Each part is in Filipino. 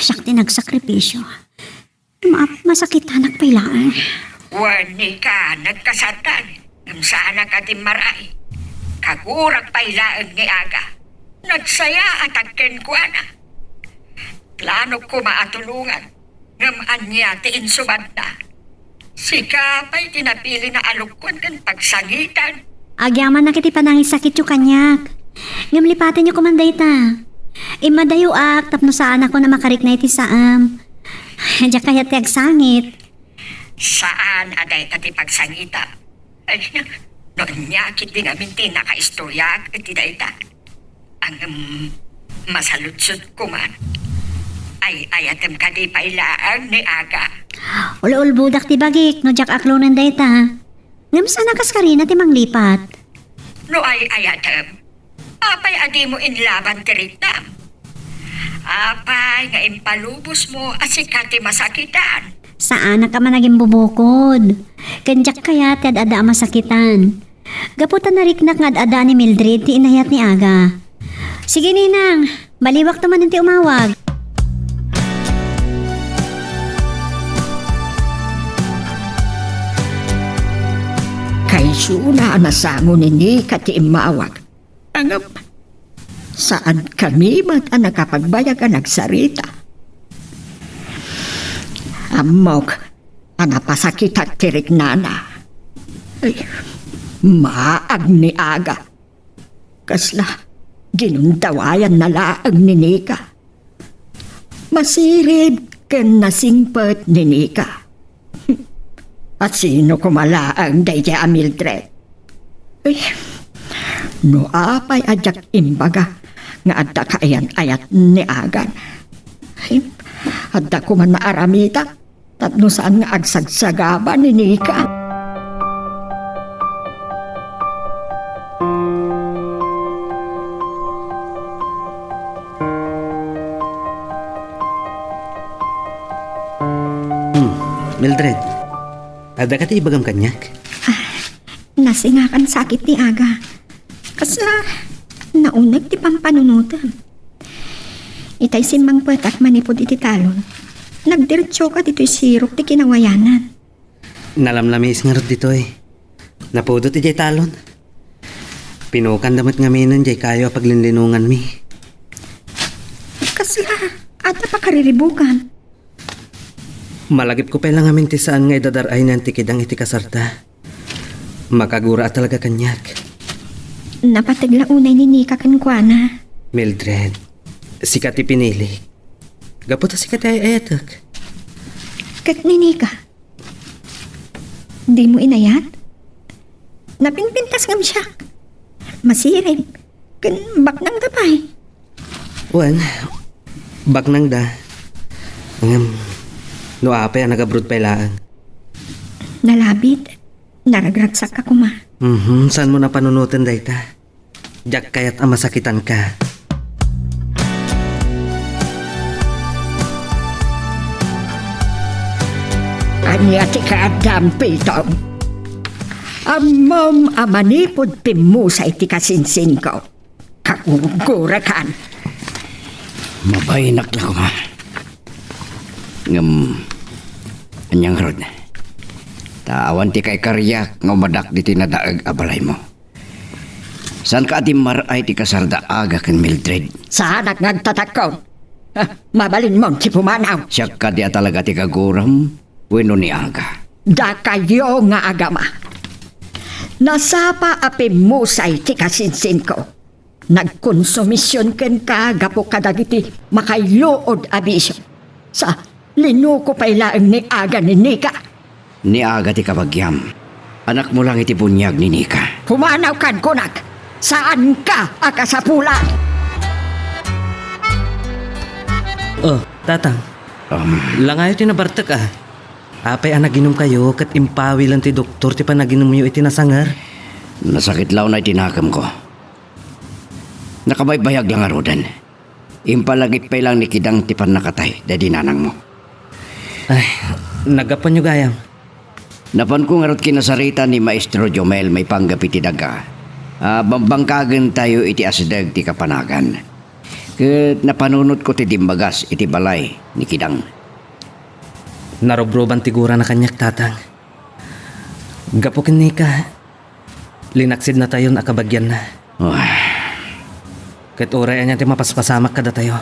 Siyak nagsakripisyo. Masakit anak pailaan. Wani ka, nagkasatan. Ng sana ka din maray. Kagurag pailaan ni aga. Nagsaya at agkenkwana. Plano ko maatulungan. Ngamaan niya tiin subad na. Sika pa'y tinapili na alukon kan pagsangitan. Agyaman na kiti panangis sakit yung kanyak. Ngamlipatan niyo kumanday ta. Imadayo tapno saan ako na makarik na iti saam. Diya kaya ti agsangit. Saan aday tati pagsangita? Ay, noon niya kiti namin tinakaistorya iti dayta. Ang masalutsod ko man. Ay ayatem ka di pailaan ni aga. Ul budak ti bagik no jak aklo ng dayta. Ngam sana kas karina ti manglipat. No ay ayatem. Apay adi mo inlaban ti ritam. Apay nga impalubos mo asikati masakitan. Saan ka man naging bubukod? Kanjak kaya ti ada masakitan. Gaputan na riknak nga ada ni Mildred ti inayat ni aga. Sige ninang, baliwak naman ti umawag. Kay suna nasango ni kati imawag. Angap, saan kami ba't ang nakapagbayag ang nagsarita? Amok, ang napasakit at tirik nana. Ay, maag ni aga. Kasla, ginundawayan na laang ni Nika. Masirib ken nasingpet ni Nika. At sino kumalaang dayja Mildred? Ay, no apay ajak imbaga nga adda kaayan-ayat ni agan. Ay, adda ko man maaramita tapno saan nga agsagsagaba ni Nika. Mildred, ada ka ti ibagam kanyak? Nasingakan sakit ni aga. Kasla, naunag ti pampanunutan. Itay simang patak manipod iti talon. Nagdiretso ka dito'y sirok ti kinawayanan. Nalamlamis nga rot dito eh. Napudot ti jay talon. Pinukan damat nga minon jay kayo paglinlinungan mi. Kasla, ata pa kariribukan. Malagip ko pa lang amin ti saan nga idadaray ng tikidang iti kasarta. Makagura talaga kanyak. Napatagla unay ni Nika kankwana. Mildred, sikat ti pinili. Gaputa sikat ay ayatak. Kat ni Nika. Di mo inayat? Napinpintas ngam siya. Masirib. Kan baknang tapay. Wan, baknang da. No apay ang nagabrod pa ilaan. Nalabit. Naragragsak ka kuma. Saan mo na panunutin dayta? Diyak kaya't masakitan ka. Anya ti kadampi to. Amom amanipod pimusay ti kasinsin ko. Kakugurakan. Mabaynak lang ko ma. Anyang rod na. Tawan ti kay karyak nga madak di tinadaag abalay mo. San ka ati maray ti kasarda aga kan Mildred? Saan nagtatakaw? Mabalin mo si pumanaw. Siya ka di talaga ti kaguram, weno ni aga. Da kayo nga agama. Nasapa api musay ti kasinsin ko. Nagkonsumisyon ken ka gapo kadagiti makaylood abisyo. Sa linuko pailaang ni aga ni Nika. Ni aga ti kabagyam. Anak mo lang iti bunyag ni Nika. Pumanaw kan kunak. Saan ka akasapulan? Oh, tatang. Langayo ti nabartak ah. Apay ang naginom kayo kat impawi lang ti doktor ti pa naginom yo iti nasangar. Nasakit law na itinakam ko. Nakabaybayag lang arodan. Impalagit pa lang ni Kidang ti pan nakatay dadi nanang mo. Ay, nagapan nyo gayam. Napan ko nga rot kinasarita ni Maestro Jomel may panggapi ti daga. Bambangkagan tayo iti asdag ti kapanagan. Ket napanunot ko ti dimbagas iti balay ni Kidang. Narobroban tigura na kanyak tatang. Gapukin ni ka, linaksid na tayo nakabagyan na. Oh, Ket oray niya ti mapaspasamak kada tayo.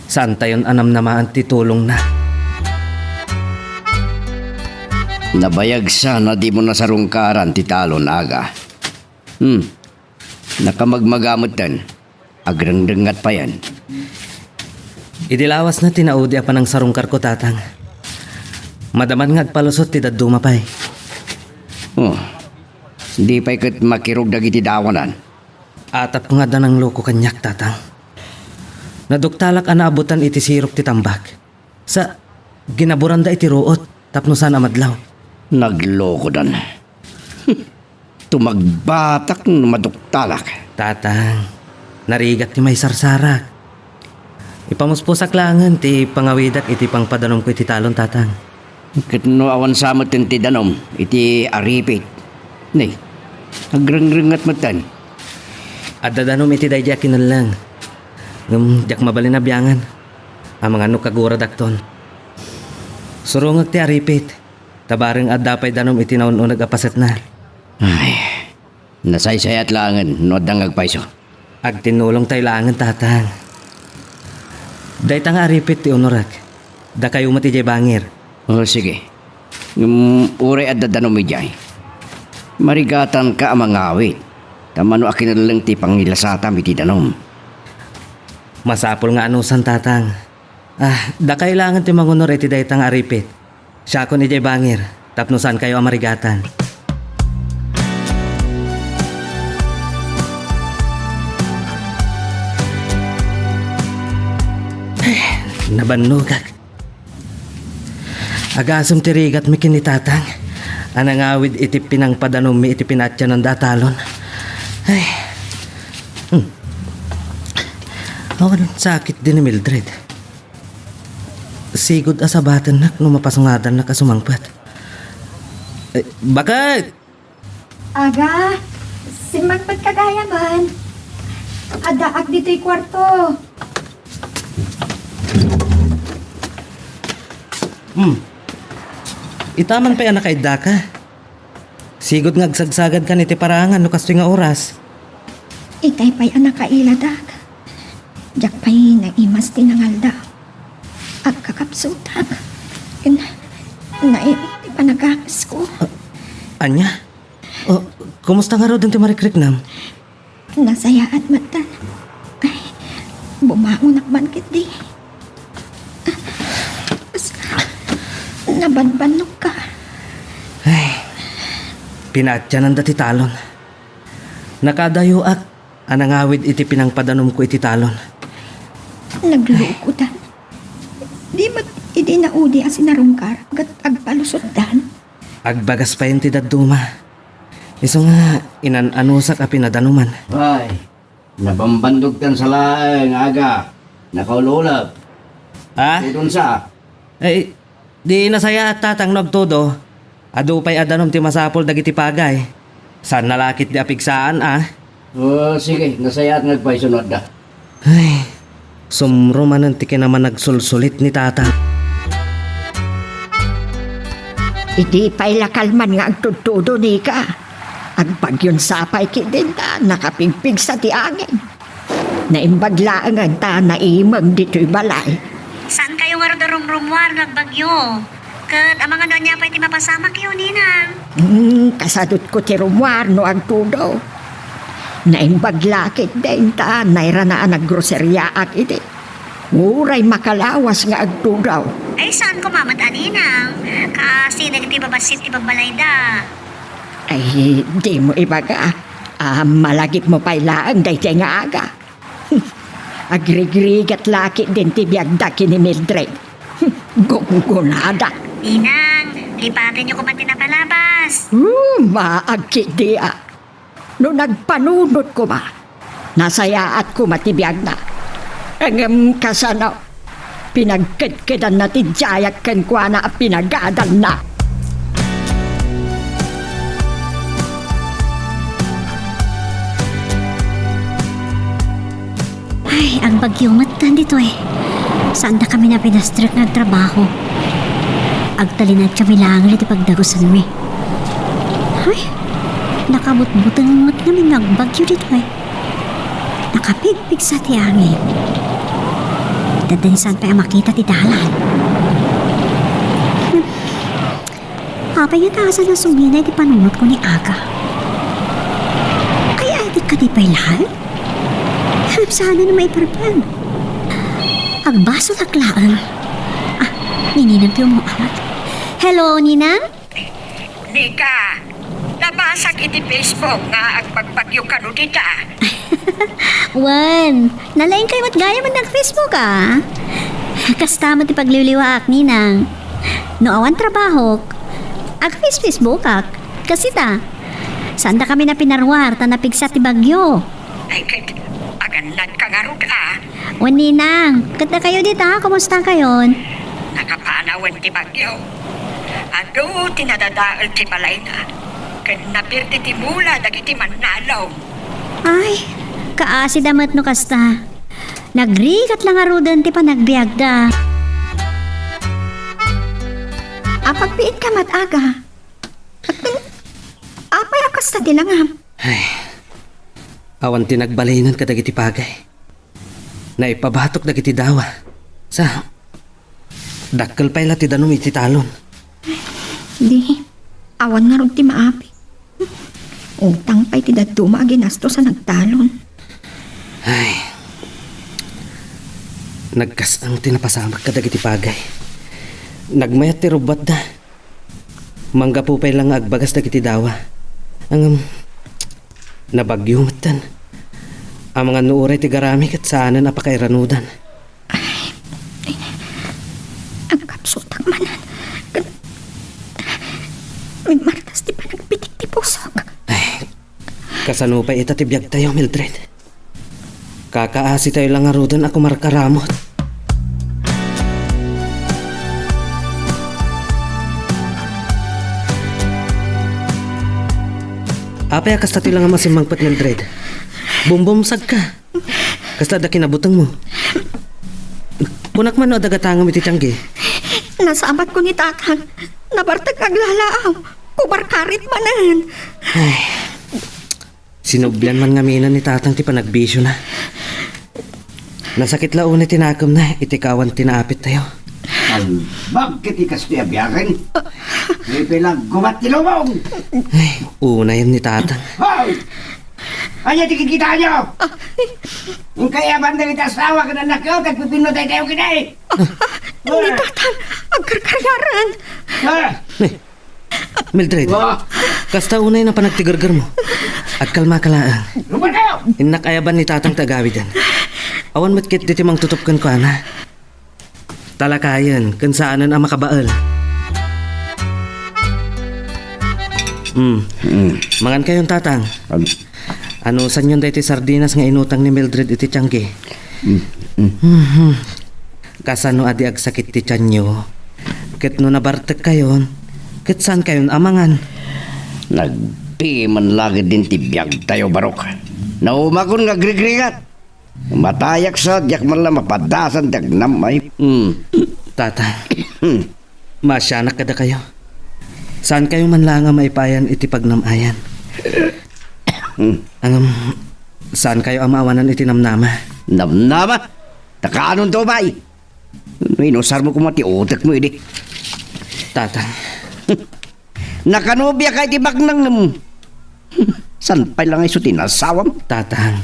Saan tayon anam namaan ti tulong na. nabayag sana di mo nasarungkaran ti talon aga. Nakamagmagamutan. Agrangdangat pa yan. Idilawas na tinaudi pa ng sarungkar ko tatang. Madaman nga palusot ti daduma pay. Oh, di pa'y kat makirog dagiti dawanan. Atap ko nga da ng loko kanyak tatang. Naduktalak anaabutan iti sirok ti tambak. Sa ginaburanda iti ruot tapno sana madlaw. Nagloko dan. Tumagbatak ng maduktalak. Tatang, narigat ti may sarsarak. Ipamuspusak langan ti pangawidak iti pangpadanom ko iti talon tatang. Katno awan samot ti danom, iti aripit. Nay, agrangrangat matan. At dadanom iti dayja kinalang. Jak mabalin na biyangan. Ang mga nukagura dakton. Surungag ti aripit. Tabareng at dapay danom iti naununag apaset na. Ay, nasaysayat langan, nodang agpaiso. Ag tinulong tayo langan tatang. Dayta nga aripit ti unurak. Da kayo mati jay bangir. Oh, sige. Uray at dadanom ijay. Marigatan ka ang mga awit. Tamano akinalang ti pangilasatam iti danom. Masapol nga anusan tatang. Da kailangan ti mangunor iti daytang aripit. Siya ko ni jay bangir. Tapno saan kayo amarigatan. Nabanugag. Agasam tirigat mi kinitatang. Anangawid iti pinang padanom mi iti pinatya ng datalon. Ay. Awan sakit din ni Mildred. Sigod asabatan nak numapasungadan na kasumangpat. Bakit? Aga, simangpat kagaya man. Adaak dito'y kwarto. Itaman pa yan na kaida ka. Sigod nga agsagsagad ka niti parangan no kastoy nga oras. Itay pa'y anak kailadag. Diyak pa'y naimas tinangalda. At kakapsutak. Naimit pa nagakas ko. Anya? Kumusta nga raw din ti marikriknam? Nasaya at matan. Ay, bumaon nakbankit di. Nabanbanok ka. Ay, pinatya ng dati talon. Nakadayo at anangawid iti pinangpadanom ko iti talon. Naglukutan. Di ba't idi naudi asinarungkar gat agpalusot dan? Agbagas pa yun ti daduma. Iso nga inananusak a pinadanuman. Ay, nabambandog tan sa laeng aga. Nakaululab. Tudon sa. Ay, di nasaya at tatang nagtudo. Adupay adanom ti masapol dagiti pagay. Saan nalakit di apigsaan Oh, sige, nasayat nagpaisunod da. Ay, sumro man ti naman nagsulsulit ni tatang. Iti pa'y lakalman nga agtutudo ni ka. Agpagyon sapay kidinta, nakapigpig sa ti angin. Naimbaglaangan ta naimag dito'y balay. Saan kayo nga ro rumrumwar nagbagyo? Kat ang mga doon niya pa iti mapasamak yun, ninang. Kasadot ko ti rumwar no agtudo. Naimbaglakit din ta, naira na naggroserya ak iti. Uray makalawas nga agtudaw. Ay, saan ko mamat, ninang? Kasi nagiti babasit ibabalay da. Ay, di mo ibaga. Malagip mo pa'y laang day nga aga. Agrigrigat laki din ti biyagdaki ni Mildred. Gugunada. Ninang, lipatin niyo ko man tinapalabas. Maagki di No nagpanunod ko ba? Nasayaat ko matibiyag na. Ang kasano, pinagkidkidan na ti jayak ken kwa na pinagadan na. Ay, ang bagyo matan dito eh. Saan na kami na pinastrek ng trabaho? Agtalinad kami lang iti pagdagusan mi. Ay, nakabut-butang mat namin nagbagyo dito eh. Nakapigpig sa tiangin. Dadanisan pa ang makita ti dalan. Apay yung taasan na sumina iti panunot ko ni Aga. Ay, di ka di pa'y lahal? Sana na may parpan. Agbaso laklaan. Ah, nininang tayo mo awat. Hello, Ninang? Nika, nabasag iti Facebook nga agpagbagyo ka no dita. Wan, nalaing kayo at gaya man ng Facebook ah. Kastama ti pagliliwaak, Ninang. No awan trabaho, ag Facebook ak. Kasi ta, saan da kami na pinarwar, ta napigsa ti bagyo. Ay, kit, aganad ka nga ro ka. Wan, Ninang, kata kayo dito ha, kumusta kayo? Nakapanawan ti bagyo. Ado, tinadadaal ti balay na. Kan napirti ti mula, dagiti manalaw. Ay, kaasi damat no kasta. Nagrikat lang arudan ti panagbiag da. Apagpiit ka mat Aga. Apay akas ta tilangam. Ay, awan tinagbalinan ka dagiti pagay. Naipabatok dagiti dawa. Sa, dakkel pa'y lati danom iti talon. Di, awan nga ron ti maapi. Utang pa'y ti daduma ginasto sa nagtalon. Ay, nagkasang tinapasamak ka dagiti pagay. Nagmayat ti rubat da. Mangga po pa'y lang agbagas dagiti dawa. Ang nabagyo matan. Ang mga nuuray ti garamik at saanan apakairanudan. Ang kapsutak manan. May martas ti panagpitik ti pusok. Ay, kasano pa itatibiyag tayo, Mildred. Kakaasi tayo lang arudan ako markaramot. Apay, kasta tayo lang ang masimangpat, Mildred. Bumbumsag ka. Kasta da kinabutang mo. Kunak man o dagatangam iti tiyanggi. Nasabat ko ni Tatang. Nabartag aglalaaw. Kubarkarit manan. Ay, sinubyan man ngaminan ni tatang ti panagbisyo na. Nasakit launa tinakam na, itikawan tinaapit tayo. Bakit ikas ti abiyakin? Lipi lang gumat ti lumong! Ay, una yan ni tatang. Hoy! Anya ti kikita nyo? Ang kaya bandang itasawa ka na nakyo, tagpipinutay tayo kinay! Ni Tatang, agkarkaryaran. Ha? Mildred, kasta unay na panagtigargar mo. At kalma kalaan. Lumataw! Inakayaban ni tatang tagawid yan. Awan matkit diti mang tutupkan ko, ana. Talakayan, kansaanan ang makabaal. Mangan kayong tatang. Ano san yun dahi ti sardinas nga inutang ni Mildred iti tiyanggi? Kasano adi agsakit ti tiyan nyo? Ket no nabartek kayon, ket saan kayon amangan? Nagti man lagi din ti biyag tayo barok. Naumakon nga grigrigat. Matayak sa diyak man lang mapadasan diyak namay. Tatang, masyanak kada kayo. Saan kayo man lang nga maipayan iti pagnamayan? Saan kayo amawanan iti namnama? Namnama? Takaanon to ba? Inusar mo kumati utak mo ini. Tatang, Nakanubya kay ti baknang san pa lang iso tinasawam? tatang,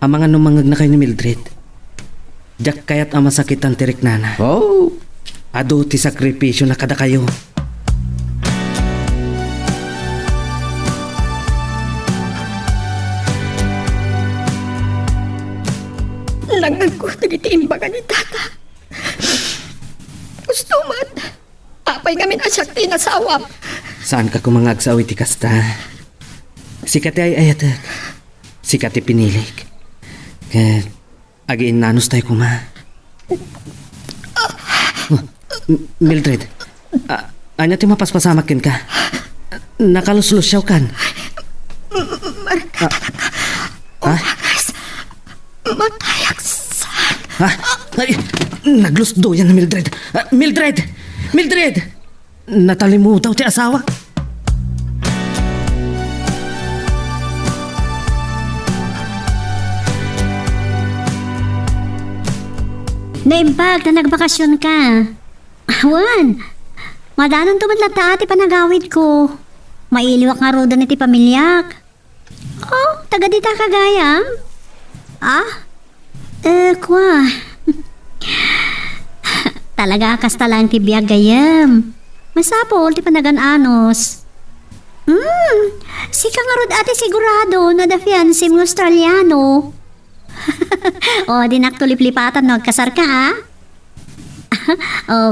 ang mga numangag na kayo ni Mildred. Diyak kaya't ang masakit ang tirik nana. Oh, Ado ti sakripisyo na kada kayo. Nagagkutag iti imbaga ni Tata. Gusto man. Apay kami na siya tinasawam. Saan ka kumangag sa awiti kasta? Sikati ay ayatak. Sikati pinilik. Kat agiin nanos tayo kuma. Mildred, anya ti mapaspasamakin ka. Nakaluslosyaw kan. Ha? Matayaksan. Ha? Ay, naglusdo yan, Mildred. Mildred! Mildred! Natalimutan ti asawa. Naimbag na nagbakasyon ka. Awan, madanon tumadlata ati panagawid ko. Mailiwak nga roda ni ti pamilyak. Oh, taga dita kagayam? Kwa. Talaga kasta lang ti biyag gayam. Masapol ti panagan-anos. Sika nga rod ate sigurado na da fiancé mo Australiano. O, di naktulip-lipatan nagkasar ka ha?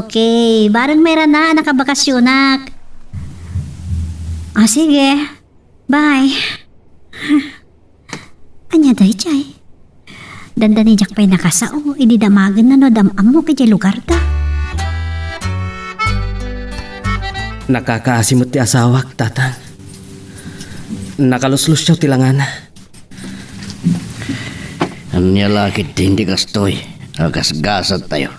Okay, barang mayroon na nakabakasyonak. Sige. Bye. Anya day, chay. Danda ni Jack pa'y nakasao, ididamagan na no damam mo kaya lugar ta. Nakakaasimot ti asawak, tatang. Nakaluslus siya tilangan. Anya lakit hindi kastoy. Agas-gasat tayo.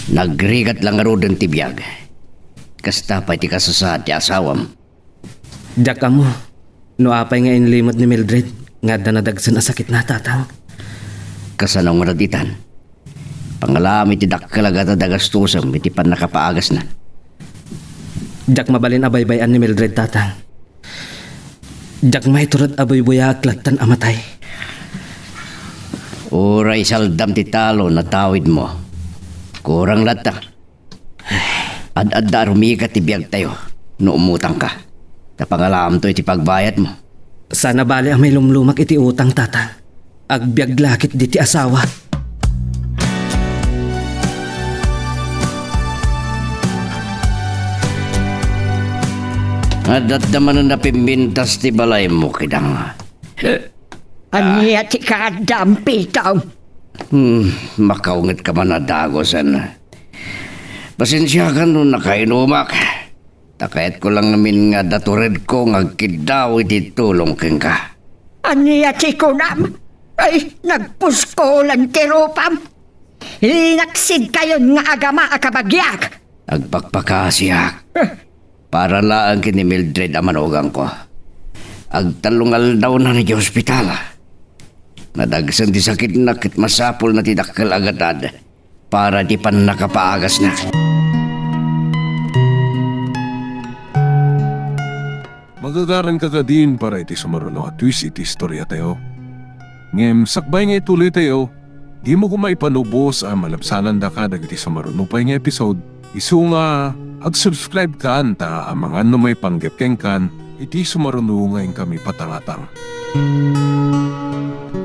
Nagrigat lang arudan ti biyag. Kasta pa ti kasasad ti asawam. Jack mo, no apay nga inlimot ni Mildred, nga danadagsan na sakit na tatang. Kasanong raditan. Pangalami ti dakkalaga ta dagastusam iti pan nakapaagas na. Jack mabalin abaybayan ni Mildred, tatang. Jack maiturad abaybuya aklatan amatay. Uray saldam ti talo na tawid mo. Kurang lata. Ad-adda rumikat ti biyag tayo. No umutang ka. Tapangalam to iti pagbayad mo. Sana bali ang may lumlumak iti utang, tatang. Agbyag lakit di ti asawa. Adat naman na napimbintas ti balay mo, kidang. Anya ti kadampi taw. Makaungit ka man na dagosan. Pasensya ka nun nakainumak. Takayat ko lang namin nga datured ko ngagkidaw iti tulong keng ka. Anya ti kunam. Ay, nagpuskolan ti rupam. Linaksid kayon nga agama akabagyak. Agpakpakasiyak. Para laang kini Mildred amanugang ko. Agtalungal daw na ni hospital. Nadagsan ti sakit na kit masapol na ti dakkel agatad. Para di pan nakapaagas na. Magagaran ka din para iti sumaruno at twist iti istorya tayo. Ngem sakbay nga ituloy tayo, di mo kumaipanubos ang malapsanan da ka dagiti sumaruno pa nga episode. Isu nga ag-subscribe ka anta ang mga may panggepkeng kan iti sumaruno ngayon kami patangatang.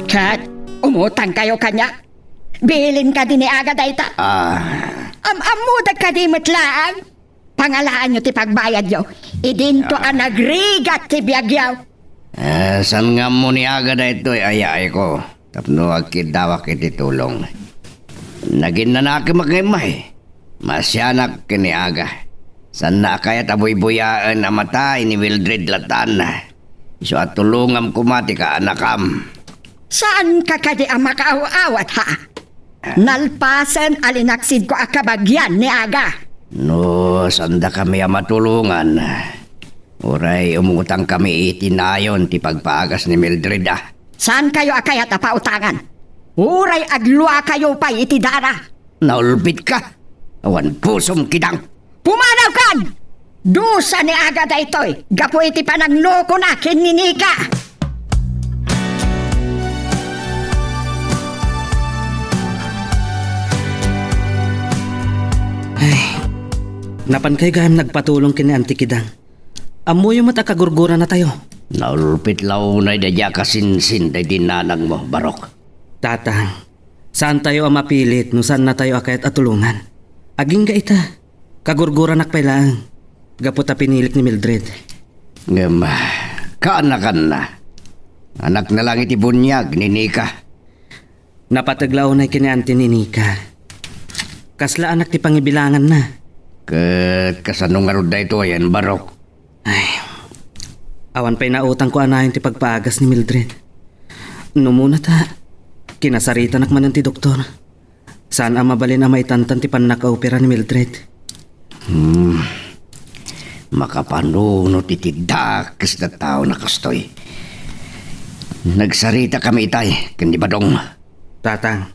Kat, umutang kayo kanya. Bilin ka din ni aga dayta. Amudag ka di matlaang. Pangalaan nyo ti pagbayad yo. Idinto ang nagrigat ti biyagyaw. San nga mo ni aga na ito ayay ko. Tapno agkidawak iti tulong. Naging nanakimagimay. Masyanak kini aga. San na kaya taboy-buyaan na matay ni Mildred Latan. Iso at tulungam kumati ka anakam. Saan ka kadi ang makaaw-awat ha? Nalpasan alinaksid ko akabagyan ni aga. No, sanda kami ang matulungan. Uray, umutang kami itinayon ti pagpaagas ni Mildred ah. Saan kayo akayat na pautangan? Uray agluwa kayo pa iti dara. Naulpit ka. Awan pusom kidang. Pumanaw kan! Dusa ni aga da ito'y. Gapo iti panangloko na kininika. Napan kay gayam nagpatulong kini Antikidang. Amo yung mata kagurgura na tayo. Naulpit launay da dya kasinsin da dinanang mo, Barok. Tatang, saan tayo ang mapilit no saan na tayo akayat at tulungan? Aging ga ita, kagurgura nakpailaan. Gaputa pinilik ni Mildred. Ngem, kaanakan na. Anak na lang iti bunyag ni Nika. Napataglaw na kini Auntie ni Nika. Kasla anak ti pangibilangan na. Kat kasanong arod da ito yan, Barok. Ay, awan pa'y nautang ko anahin ti pagpaagas ni Mildred. No muna ta, Kinasarita nakmanan ti doktor. Saan ang mabalin ang maitantan ti panakaopera ni Mildred? Makapanuno ti dakes na tao na kastoy. Nagsarita kami itay, kundi badong. Tatang,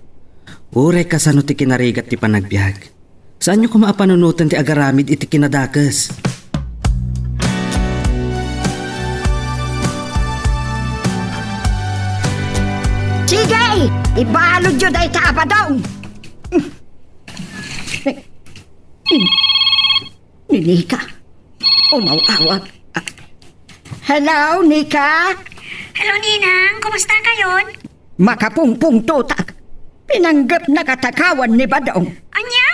uray ka sano ti kinarigat ti panagbiag. Saan nyo kumaapanunutan ti agaramid iti kinadakas? Sige! Ibalod yun ay tabadong! Ni Nika. Umawawag. Hello, Nika? Hello, Ninang. Kumusta kayon? Makapungpung tutak. Pinanggap na katakawan ni Badong. Anya?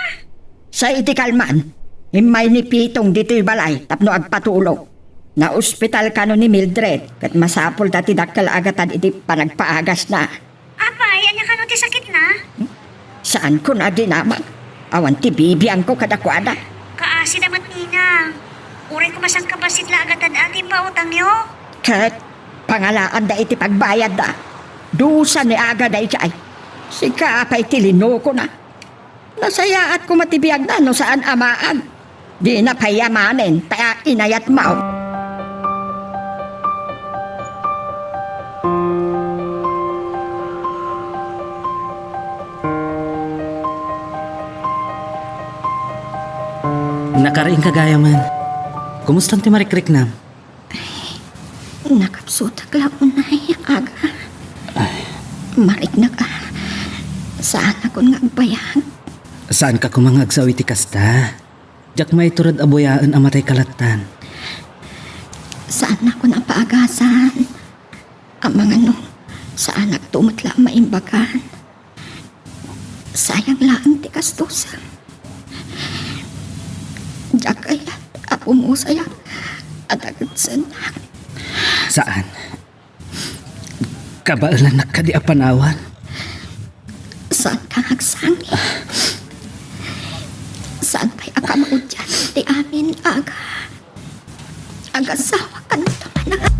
Sa itikalman, himay ni Pitong dito'y balay tapno agpatulog. Na ospital ka no ni Mildred kat masapol dati dakkel agatan iti panagpaagas na. Apay, anya ka ti sakit na? Saan ko na dinamag? Awan ti bibiyang ko kadakwada. Kaasi naman, Ninang. Uray ko masang kabasit la agad ating pautang niyo. Kat pangalaan da iti pagbayad da. Dusa ni aga da iti ay. Sika apay tilino ko na. Nasayaat ko matibiyag na no saan amaan. Di na payamanin, kaya inayat mao. Nakaraing kagaya man. Kumusta ti marikriknam? Nakapsutak lang unay, aga. Marik na ka. Saan ako nga agbayag? Saan ka kumangag sa iti kasta? Diyak may turad aboyaan ang matay kalatan. Saan ako napaagasan? Ang mga nung saan nagtumatla maimbagan. Sayang lang ti kastusa. Diyak kaya ako mo saya at agad sanak. Saan? Kabaalan na ka di apanawan. Saan ka agsangi? Saan tayo akamaod dyan? Di amin aga. Agasawa ka na naman.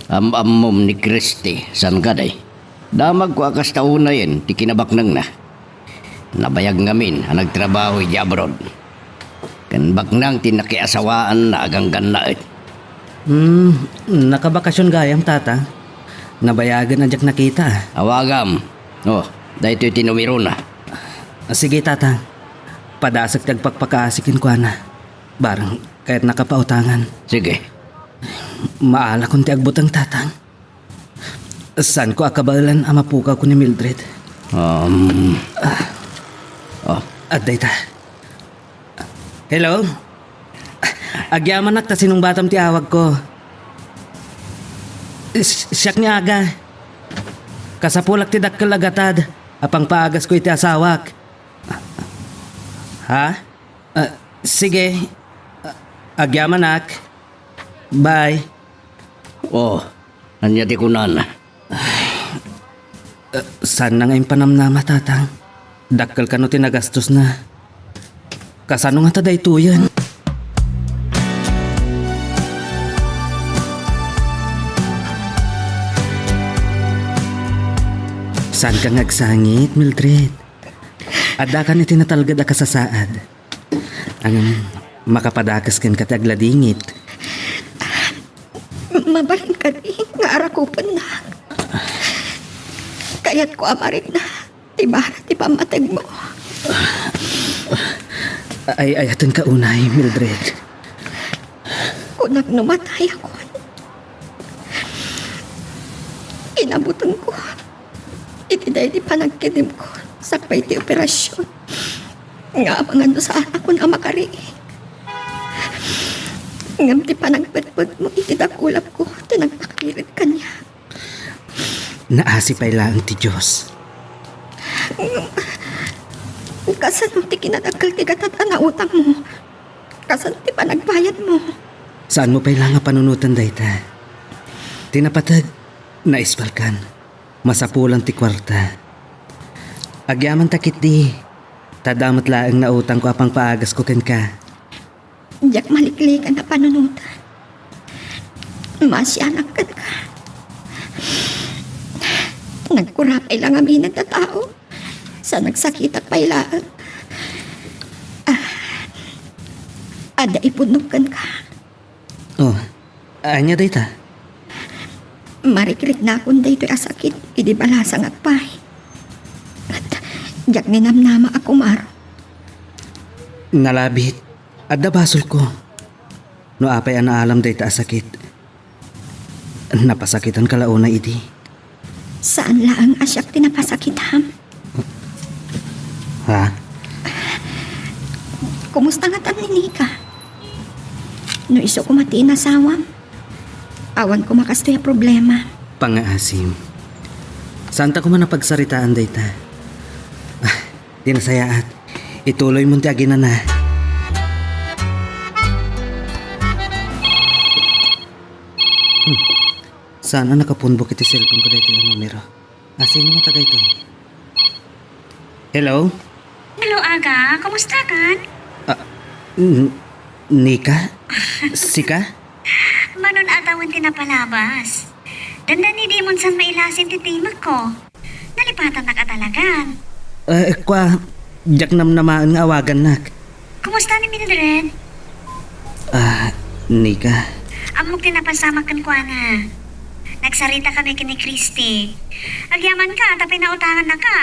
Amom ni Christy, san ka day? Damag ko akas tauna yan, ti kinabaknang na. Nabayag ngamin, ang nagtrabaho di abroad. Kan baknang tinakiasawaan na aganggan na it. Nakabakasyon gayam tata. Nabayagan na diyak nakita. Awagam. Oh, dahil ito'y tinumiro na. Sige tata. Padasag tagpagpakaasikin ko na. Barang kahit nakapautangan. Sige. Maala kong ti agbutang tatang. Saan ko akabalan ang mapukaw ko ni Mildred? Aday ta. Hello? Agyaman nakta sinong batam ti awag ko. Siyak ni aga. Kasapulak ti dakkel agatad. Apang paagas ko iti asawak. Ha? Sige. Agyaman nak. Bye. Oh, anya ti kunan. Saan na ngayon panamnama, tatang? Dakkel ka no tinagastos na. Kasano nga taday tuyan? Saan ka ngagsangit, Mildred? Ada ka ni tinatalgad ka sa saad. Ang makapadakas ken ka tagladingit. Mabalin ka di, nga arakupan na. Kaya't ko amarin na, tibara ti pamatag mo. Ay ayatan ka unay, Mildred. Kung nagnumatay ako, inabutan ko. Itiday di panagkinim ko sa pay ti operasyon. Nga mga no saan ako na makariing. Ngam ti panagpatpad mo, itidakulap ko, tinagpakirit kanya. Naasipay lang ti Diyos. Kasan ti kinadakal ti gatatan na utang mo. Kasan ti panagbayad mo. Saan mo pa'y lang nga panunutan dayta? Tinapatag, naispalkan. Masapulang ti kwarta. Agyaman takit di. Tadamat laang na utang ko apang paagas ko ken ka. Jak maliklikan na panunutan. Masyanak ka. Nagkurapay lang amin na tao sa nagsakit at pailaan. Ada ipunukan ka. Oh, anya dayta. Marikrik na akong dayto'y asakit, idibalasang at pay. At jak ninamnama ako maro. Nalabit. Adda basol ko. No apay ang naalam dayta asakit. Napasakitan kalauna iti. Saan laang asyak tinapasakitham? Ha? Kumusta nga tan ni Nika? No iso ko matiin asawam. Awan ko makastoy problema. Pangaasim. Santa ko man napagsaritaan dayta. Di nasayaat. Ituloy mo ti aginan na. Sana nakapunbok iti cellphone ko dito yung numero. Sino nga taga ito? Hello? Hello, Aga. Kumusta kan? Nika? Sika? Manon atawan tinapalabas. Dandan ni Dimon san mailasin ti timag ko. Nalipatan na ka talagan. Kwa, jak namnamaan nga awagan nak. Kumusta ni Mildred? Nika. Amok tinapasamakan ko na. Nagsarita kami kini Christy. Agyaman ka, tapi nautangan na ka.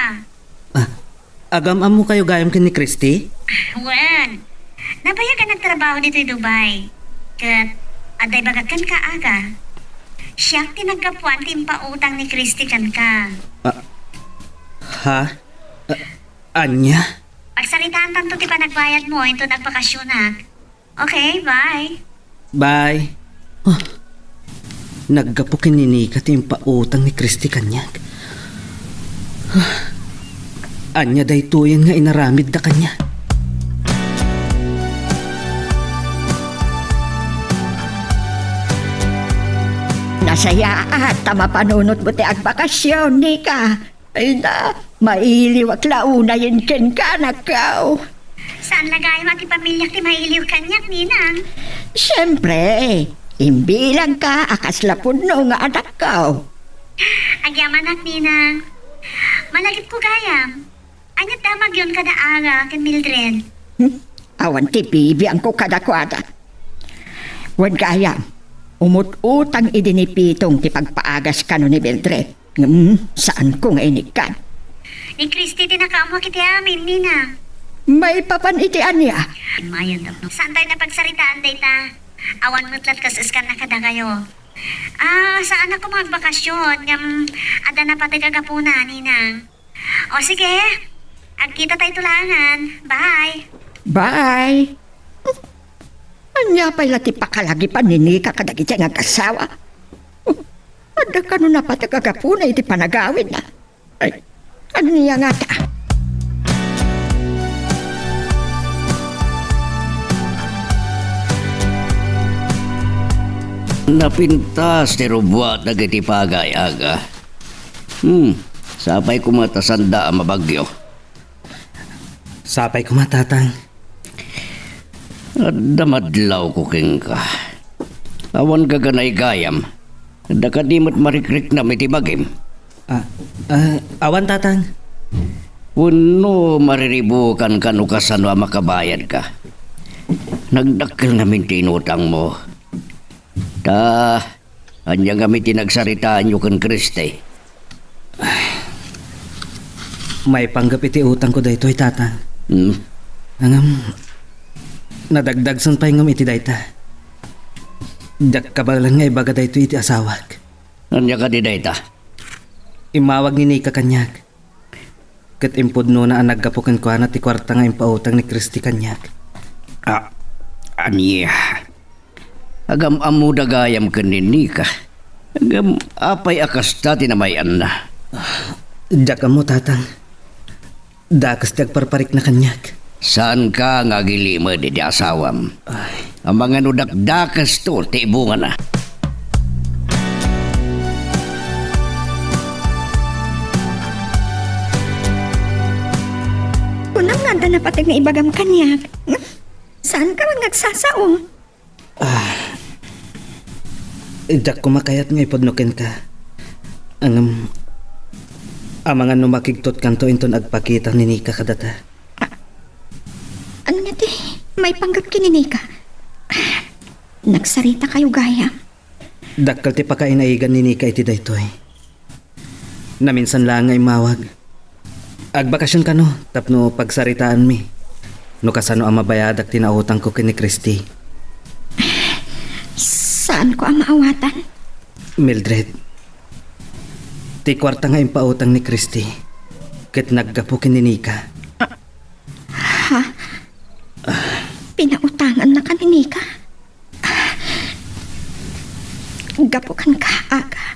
Agam-am mo kayo gayam kin ni Christy? Wen, nabaya ka nagtrabaho dito sa Dubai. Kat, aday bagakan ka aga. Siya tinagkapuan timpautang ni Christy kan ka. Ha? Anya? Pagsaritaan tanto ti pa nagbayad mo, ito nagpakasyonak. Okay, bye. Bye. Naggapukin ni Nika timpautang ni Christy kanyag. Anya day tuyan nga inaramid da kanya. Nasaya at mapanunot mo ti agbakasyon, Nika. Ay na, mailiw at launa yun ken ka nakaw. Saan lagay mo ti pamilya ti mailiw kanyak, Ninang? Siyempre, imbilang ka akaslapon no nga anak ka. Agyaman at Ninang. Malagip ko gayam. Anyat damag yun kada aga ken Mildred. Awan ti bibi ang kukadakwada. Wan kaya, umut-utang idinipitong ti pagpaagas ka no ni Mildred. Saan ko nga inikan? Ni Christy tinakaamo kiti amin, Ninang. May papanitian niya. Mayon daw. Saan tayo napagsaritaan, dayta? Awan mutlat kasaskan na kada kayo. Saan ako magbakasyon? Ada na pati kagapuna, Ninang. O sige, agkita tayo tulangan. Bye. Bye. Anya pa'y lati pakalagi pa ni Nika kadagit siya nga kasawa. Ada ka nun na pati kagapuna iti panagawin na. Ay, ano niya nga ta? Napintas ti rubuat na giti pagay aga. Sapay kumatasanda ang mabagyo. Sapay ko matatang. At damadlaw ko king ka. Awan ka ganay gayam. Dakadimot marikrik na mitibagim. Awan tatang. Puno mariribukan ka no kasano makabayad ka. Nagdakkel namin tinutang mo. Anya kami tinagsaritaan nyo kan Kriste. May panggap iti utang ko dayto ay tatang. Nadagdag san pa ngam iti dayta. Jak kabalan nga ibaga dayto iti asawag. Anya ka di dayta? Imawag ni Nika kanyag. Kat impudno na ang naggapukan ko na ti kwarta nga impautang ni Christy kanyag. Anya. Agam amu dagayam kanini ka. Agam apay akas dati na may na. Jak mo tatang. Dakas dagparparik na kanyag. Saan ka nga gilima di asawam? Ang mga nudakdakas to, tiibungan na. Kunang nga na pati nga ibagam kanyak. Saan ka man nagsasaong? Jak kumakayat nga ipodnoken ka. Ang mga numakigtot kanto inton agpakita ni Nika kadata. Ano nga ti? May panggap kinini ka. Nagsarita kayo gaya. Dakkal ti pakainaigan ni Nika iti daytoy. Naminsan lang ngay mawag. Agbakasyon ka no, tapno pagsaritaan mi. No kasano ang mabayadak tinautang ko kini Christy. Saan ko ang maawatan? Mildred, ti kwarta nga impautang ni Christy. Ket naggapo kini Nika. Pinautangan na kanini ka. Gapukan ka, Aga.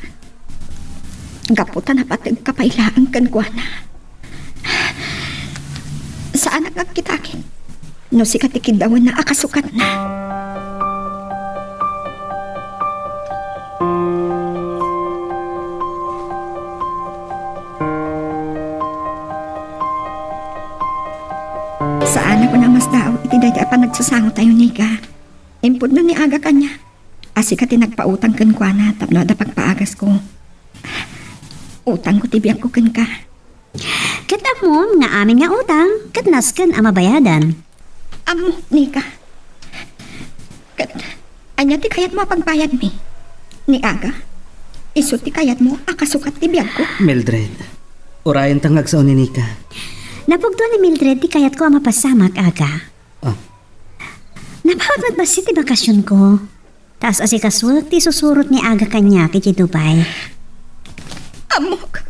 Gaputan na patag kapailaan kan guana. Saan ang agkitakin? No si katikidawan na akasukat na. Saan ako na mas daw, iti daya pa nagsasango tayo ni ka. Impod na ni Aga kanya. Asi ka tinagpautang kan kwa na, tapno da pagpaagas ko. Utang ko tibiyang ko kan ka. Ket amom nga amin nga utang, ket nasken ang mabayadan. Nika. Anya ti kayat mo pagbayad mi. Ni Aga. Iso ti kayat mo akasukat tibiyang ko. Mildred, urayan tangag sa ni Nika. Napugdo ni Mildred ti kayat ko ang mapasamak, Aga. Napawag nagbasi ti bakasyon ko. Taas asikaswag ti susurot ni Aga kanya kiti Dubai. Amok.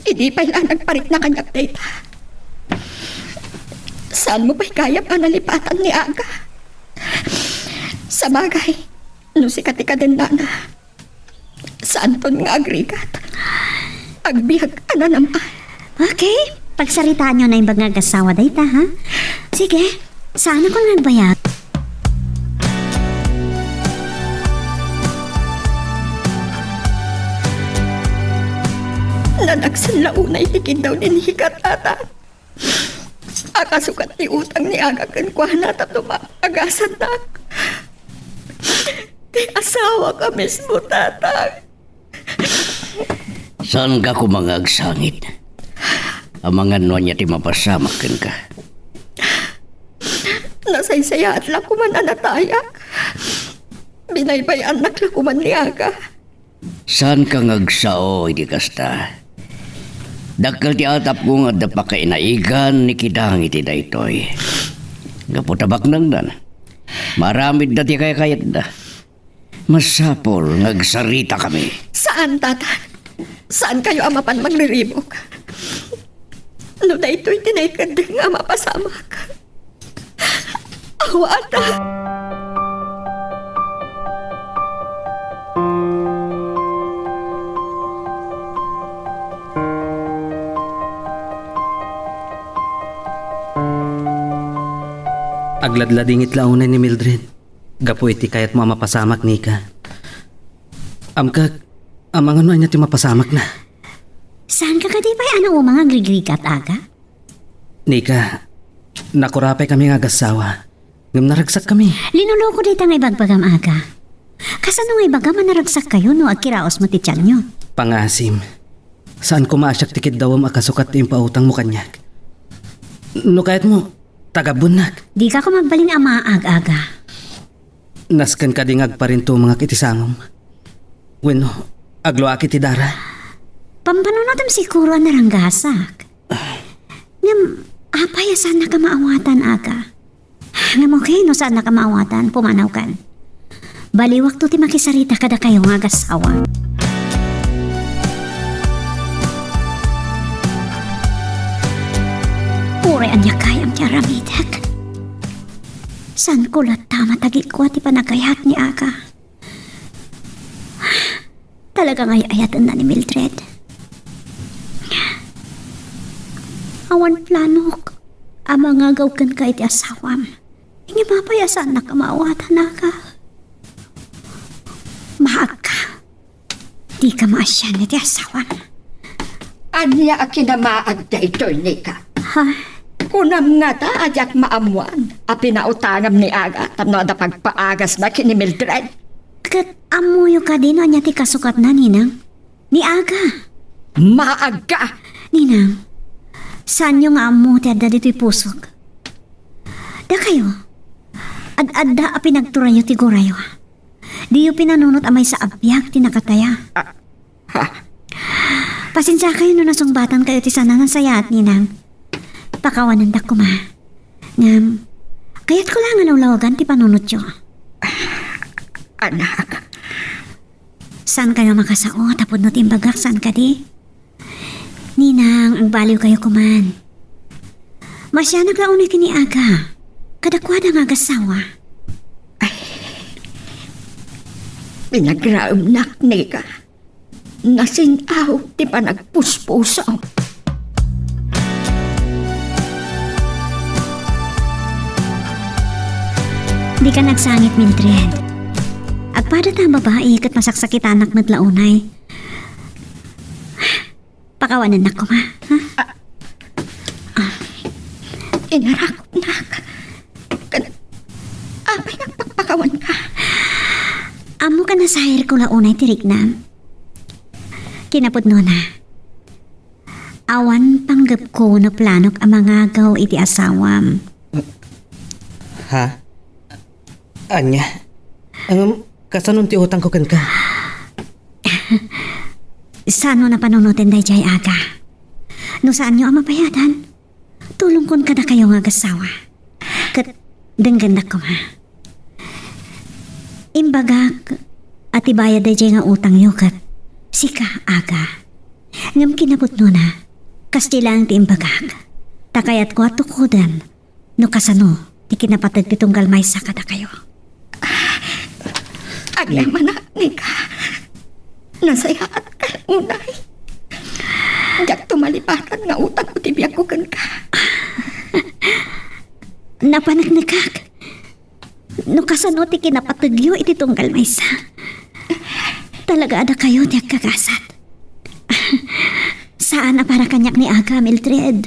Hindi pa ilan nagparit na kanyang data. Saan mo ba'y kaya pa nalipatan ni Aga? Sa bagay, no si katika din na. Saan ton nga agrigat? Agbihag ka na naman. Okay, pagsaritaan nyo na yung bagagasawa dayta, ha? Sige, saan ako nagbayad? Nanagsan launay tikin daw ni Hikat ata. Akasukat ni utang ni Aga kan kwa na tapno maagasan na. Di asawa ka mismo, tatang. Saan ka kumangagsangit? Ang mga niya ti mapasamakin ka. Nasaysaya at lakuman anatayak. Binaybayan nak lakuman ni Aga. Saan ka ngagsao, hindi kasta? Dakal ti atap ko nga dapa kainaigan ni kidang iti daytoy. Gaputabak nang dan. Maramid na ti kayat na. Masapol, ngagsarita kami. Saan, tatang? Saan kayo amapan magriribok? No daytoy tinaykad din nga mapasamak. Awata. Agladladingit launan ni Mildred. Gapo iti kayat mo mapasamak, Nika. Amkag, amang ano niya ti mapasamak na. Saan ka kadipay ano o mga grigrikat, Aga? Nika, nakurapay kami nga gasawa. Ngam naragsak kami. Linuloko dito nga ibagbagam, Aga. Kasano nga ibagam naragsak kayo no agkiraos mo ti tiyan nyo? Pangasim. Saan ko maasyak tikid daw ang akasukat yung pautang mo kanyak? No kahit mo, tagabunak. Di ka ko magbaling amaag, Aga. Naskan ka dingag pa rin to mga kitisangom. Bueno, agloaki ti dara. Pampanunotam siguro ang naranggasak. Ngam, apay saan na ka maawatan, Aga? Ngam okay, no saan na ka maawatan, pumanaw kan. Baliwak to ti makisarita kada kayo nga gasawa. Pure anya kayang tiaramitek. San ko tama tagi ko ti panagayat ni Aga. Talaga ngay ayatan na ni Mildred. Awan planok. Ama nga gawkan ka iti asawam. Hindi mapayasan na kamawatan na ka. Mahag ka. Di ka maasyan iti asawam. Anya akinamaag da ito, Nika. Ha? Kunam nga ta, ajak maamuan. A pinautangam ni Aga, tapno da pagpaagas na kini Mildred. Kat amuyo ka din anya ti kasukat na, Ninang. Ni Aga. Maaga! Ninang, saan yung nga amo ti adda dito'y pusok? Da kayo, ad-adda a pinagturayo ti gurayo. Di yung pinanunot amay sa abyak ti nakataya. Ha? Pasensya kayo no nasungbatan kayo ti sana ng sayat, Ninang. Pakawanan da ko ma. Ngam, kaya't ko lang alaw-lawagan ti panunot yo. Anak, Saan kayo makasao? Tapod no timbagak, saan ka di? Ninang, ang baliw kayo kuman. Masya naglaunay kini Aga. Kadakwada nga gasawa. pinagraumnak ni ka. Nasinaw, di pa nagpuspuso. Di ka nagsangit, Mildred. Agpada ta babae kat masaksakit anak na tlaunay. Pakawanan na ko, ma. Ha? Inarakot na ka. Apay nagpakpakawan ka. Amo ka na sahir ko launay tirik na. Kinapod no na. Awan panggap ko na planok ang mga gaw iti asawam. Ha? Anya? Ang kasanon ti utang ko kan ka? Saan mo na panunutin day jay Aga? No saan nyo ang mapayadan? Tulong kon kada kayo nga gasawa. Kat denggan na ko, ma. Imbagak at ibayad day jay nga utang nyo kat sika Aga. Ngam kinabot no na. Kastilang ti imbagak. Takayat ko at tukudan. No kasano, di kinapatag ti tunggal may sa kada kayo. Agyaman na ni ka. Nasayaat ka unay. Diyak tumalipatan nga utang ko tibiyag ko kan ka. Napanagnikak. No kasano ti kinapatagyo iti tunggal may sa. Talaga ada kayo di kagasat. Saan na para kanyak ni Aga, Mildred?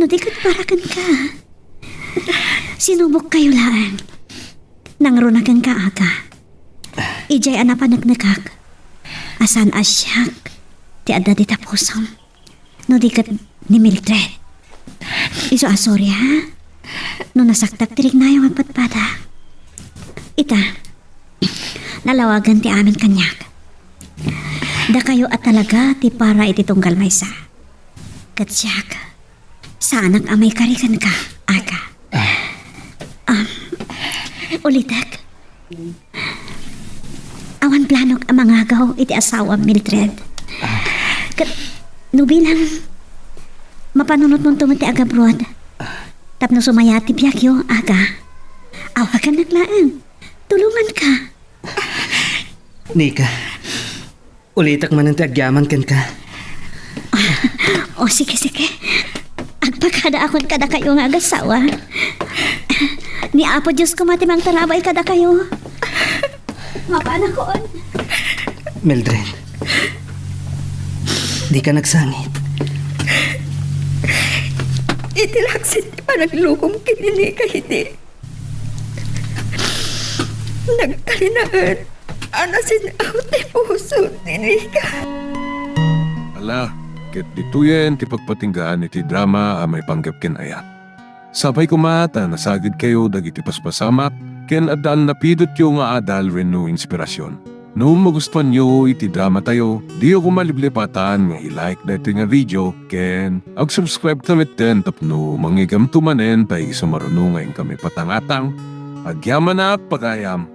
No di kat para kan ka. Sinubok kayo laan. Nangrunagan ka Aga. Ijay anapanagnikak. Asan asyak. Ti adda di tapusom. No di kat ni Mildred. Iso asorya ha? No nasaktak tirig na yung agpatpada. Ita, nalawagan ti amin kanyak. Da kayo at talaga ti para iti tunggal may sa. Katsyak, sa anak amay karikan ka, Aga. Ulitak. Awan planok ang mga agaw iti asawa Mildred. No bilang mapanunot mong tumati Aga broad. Tapno sumayati biyakyo, Aga. Awa ka naglaan. Tulungan ka. Nika, ulitak man ang tiagyaman kan ka. O sige. Agpakada akon kada kayo nga agasawa. Ni Apo Diyos ko matimang tarabay kada kayo. Mapana ko on. Mildred, di ka nagsangit. Itilaksit pa naglukom kinini ka hindi. Nagkalinaan. Anasin out ni puso ni ka. Ala, ket dituyen ti pagpatinggaan iti drama a may panggap ken ayat. Sabay kumata nasagid kayo dagiti paspasamak ken adal napidot yo nga adal renno inspirasyon. No magustuhan nyo iti drama tayo, di ako maliblipatan nga i-like na iti nga video ken ag-subscribe tamit ten tapno mangigam tumanen tayo sa marunungan kami patangatang agyaman na pagayam.